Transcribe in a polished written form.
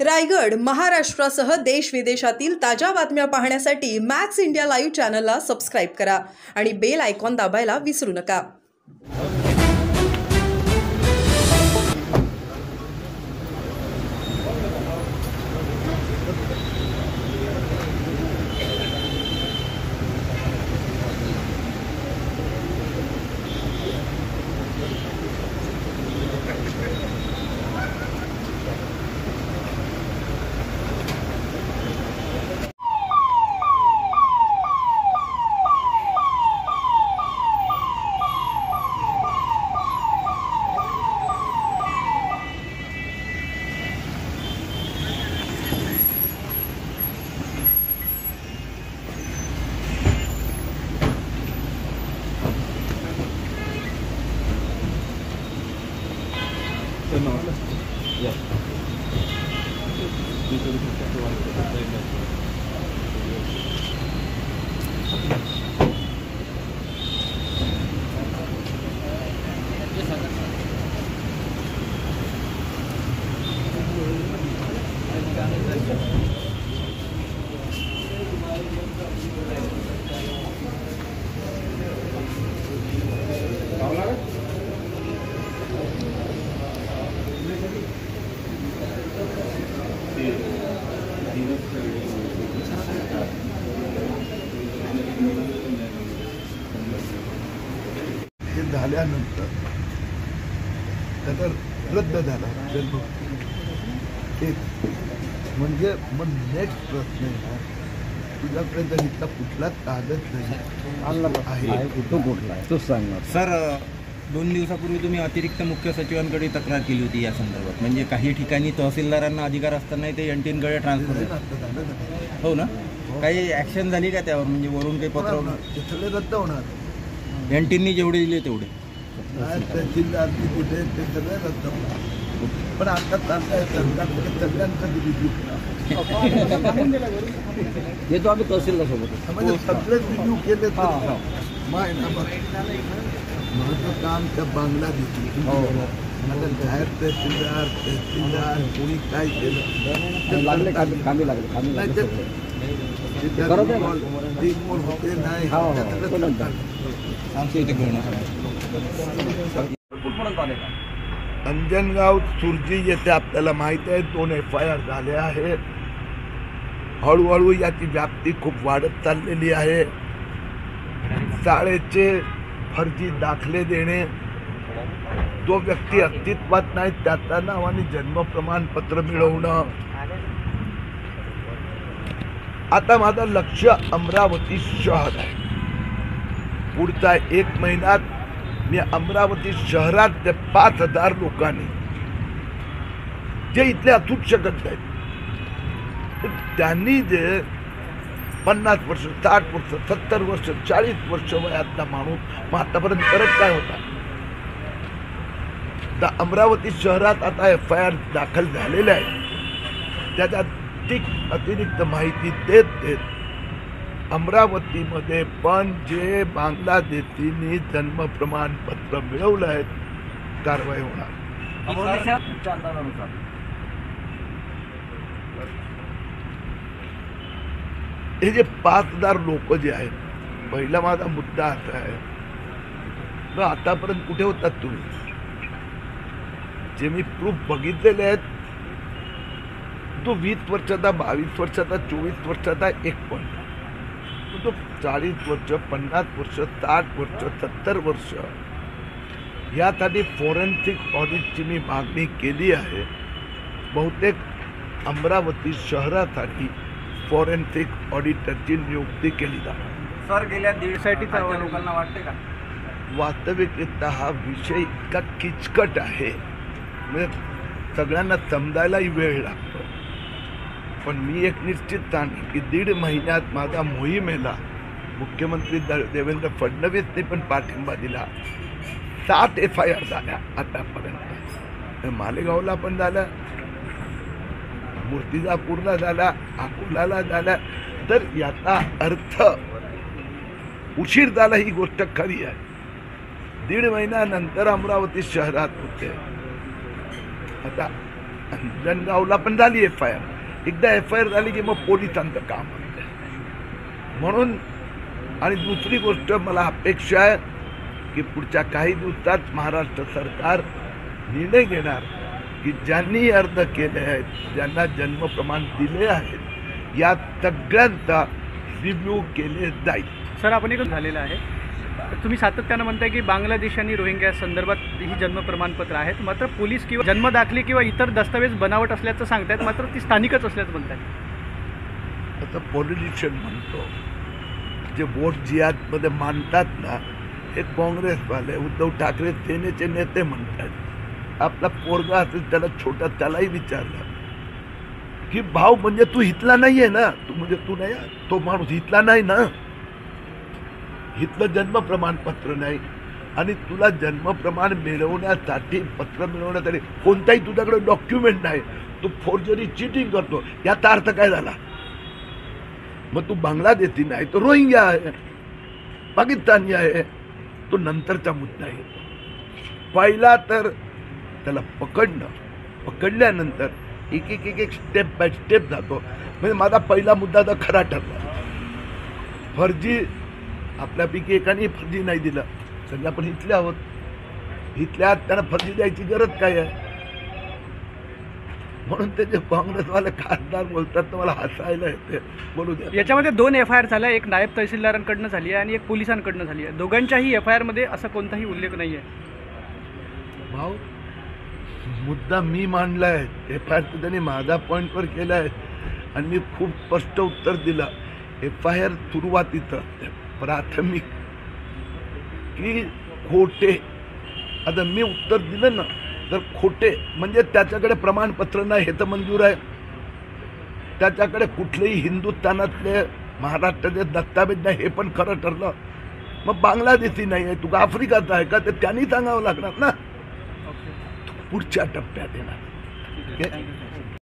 रायगड, महाराष्ट्रासह देश विदेशातील ताज्या बातम्या पाहण्यासाठी मॅक्स इंडिया लाईव्ह चॅनलला सबस्क्राईब करा आणि बेल आयकॉन दाबायला विसरू नका। हे झाल्यानंतर त्याचा रद्द झाला जन्म एक म्हणजे मग नेक्स्ट प्रश्न आहे तुझ्याकडे जर इथला कुठलाच कागद नाही आहे तो कुठला आहे तो सांगणार सर। 2 दिवसापूर्वी तुम्ही अतिरिक्त मुख्य सचिवांकडे तक्रार केली होती या संदर्भात, म्हणजे काही ठिकाणी तहसीलदारांना अधिकार असताना ते एनटीनकडे ट्रान्सफर हो ना, काही ॲक्शन झाली का त्यावर, म्हणजे वरून काही पत्र सगळे रद्द होणार एनटीननी जेवढे दिले तेवढे तहसीलदार कुठे ते सगळे रद्द होणार। पण आता चाललंय सरकारकडे सगळ्यांचा रिव्ह्यू हे तो आम्ही तहसीलदार सोबत म्हणजे सगळे रिव्ह्यू केले माझं काम त्या बांगलादेशी आता बाहेर तहसीलदार कोणी काय केलं लागले कामी लागले होते नाही अंजनगाव सुरजी येथे आपल्याला माहिती आहे 2 FIR झाले आहे। हळूहळू याची व्याप्ती खूप वाढत चाललेली आहे। शाळेचे फर्जी दाखले देणे, जो व्यक्ती अस्तित्वात नाही त्याच्या नावाने जन्म प्रमाणपत्र मिळवणं। आता माझं लक्ष अमरावती शहर आहे। पुढचा 1 महिन्यात मी अमरावती शहरात ते 5000 लोकांनी जे इथले असूच शकत नाहीत त्यांनी जे 50 वर्ष 60 वर्ष 70 वर्ष 40 वर्ष वयातला माणूस मग आतापर्यंत करत काय होता। तर अमरावती शहरात आता FIR दाखल झालेले आहे। त्याच्यात अतिरिक्त माहिती देत अमरावतीमध्ये पण जे बांगलादेशींनी जन्म प्रमाणपत्र मिळवलं आहे कारवाई होणार। हे जे 5000 लोक जे आहेत, पहिला माझा मुद्दा असा आहे तर आतापर्यंत कुठे होतात तुम्ही? जे मी प्रूफ बघितलेले आहेत तो 20 वर्षाचा 22 वर्षाचा 24 वर्षाचा एक पण तो 40 वर्ष 50 वर्ष 60 वर्ष 70 वर्ष यासाठी फॉरेन्सिक ऑडिटची मी मागणी केली आहे। बहुतेक अमरावती शहरासाठी फॉरेन्सिक ऑडिटरची नियुक्ती केली जाणार। सर, गेल्या 1.5 लोकांना वाटते का वास्तविकता हा विषय इतका किचकट आहे म्हणजे सगळ्यांना समजायलाही वेळ लागतो। पण मी एक निश्चित सांगेन की 1.5 महिन्यात माझ्या मोहिमेला मुख्यमंत्री देवेंद्र फडणवीसने पण पाठिंबा दिला। 7 FIR झाल्या आतापर्यंत, मालेगावला पण झालं, मूर्तिजापूरला झाला, अकोल्याला झाला। तर याचा अर्थ उशीर झाला ही गोष्ट खरी आहे। 1.5 महिन्यानंतर अमरावती शहरात होते। आता जनगावला पण झाली FIR. एकदा FIR झाली की मग पोलिसांचं काम आहे. म्हणून आणि दुसरी गोष्ट मला अपेक्षा आहे की पुढच्या काही दिवसात महाराष्ट्र सरकार निर्णय घेणार की ज्यांनी अर्ज केले आहेत, ज्यांना जन्म प्रमाण दिले आहेत, या सगळ्यांचा रिव्ह्यू केले जाईल. सर, आपण एक झालेलं आहे, तुम्ही सातत्यानं म्हणताय की बांगलादेश आणि रोहिंग्या संदर्भात ही जन्म प्रमाणपत्र आहेत, मात्र पोलीस किंवा जन्मदाखले किंवा इतर दस्तावेज बनावट असल्याचं सांगतायत, मात्र ती स्थानिकच असल्याचं म्हणतायत. आता पॉलिटिशियन म्हणतो, जे वोट जिहादमध्ये मानतात ना, हे काँग्रेसवाले, उद्धव ठाकरे सेनेचे नेते म्हणतात. आपला पोरगा असेल त्याला छोटा, त्यालाही विचारलं की भाऊ म्हणजे तू इथला नाही आहे ना, तू म्हणजे तू नाही, तो माणूस इथला नाही ना, इथलं जन्म प्रमाणपत्र नाही, आणि तुला जन्म प्रमाण मिळवण्यासाठी, पत्र मिळवण्यासाठी कोणताही तुझ्याकडे डॉक्युमेंट नाही, तू फोर्जरी चिटिंग करतो, याचा अर्थ काय झाला? मग तू बांगलादेशी नाही तर रोहिंग्या आहे, पाकिस्तानी आहे. तो नंतरचा मुद्दा आहे. पहिला तर त्याला पकडल्यानंतर एक एक एक एक स्टेप बाय स्टेप जातो. म्हणजे माझा पहिला मुद्दा तर खरा ठरला. फर्जी आपल्यापैकी एकाने फर्जी नाही दिलं, सगळं आपण इथले आहोत, इथल्या त्यांना फर्जी द्यायची गरज काय आहे? म्हणून ते जे काँग्रेसवाले खासदार बोलतात तर मला हसायला येते. बोलू द्या. याच्यामध्ये 2 FIR झाल्या, एक नायब तहसीलदारांकडनं झाली आहे आणि एक पोलिसांकडनं झाली आहे. दोघांच्याही FIR मध्ये असा कोणताही उल्लेख नाही आहे. भाऊ, मुद्दा मी मांडलाय, FIR तर त्यांनी माझा पॉईंटवर केला आहे आणि मी खूप स्पष्ट उत्तर दिलं. FIR सुरुवातीचं प्राथमिक की खोटे, आता मी उत्तर दिलं ना, तर खोटे म्हणजे त्याच्याकडे प्रमाणपत्र नाही हे तर मंजूर आहे, त्याच्याकडे कुठलेही हिंदुस्थानातले महाराष्ट्राचे दस्तावेज नाही हे पण खरं ठरलं. मग बांगलादेशी नाही आहे, तुका आफ्रिकाचा आहे का, ते त्यांनी सांगावं लागणार ना. पुढच्या टप्प्यात येणार.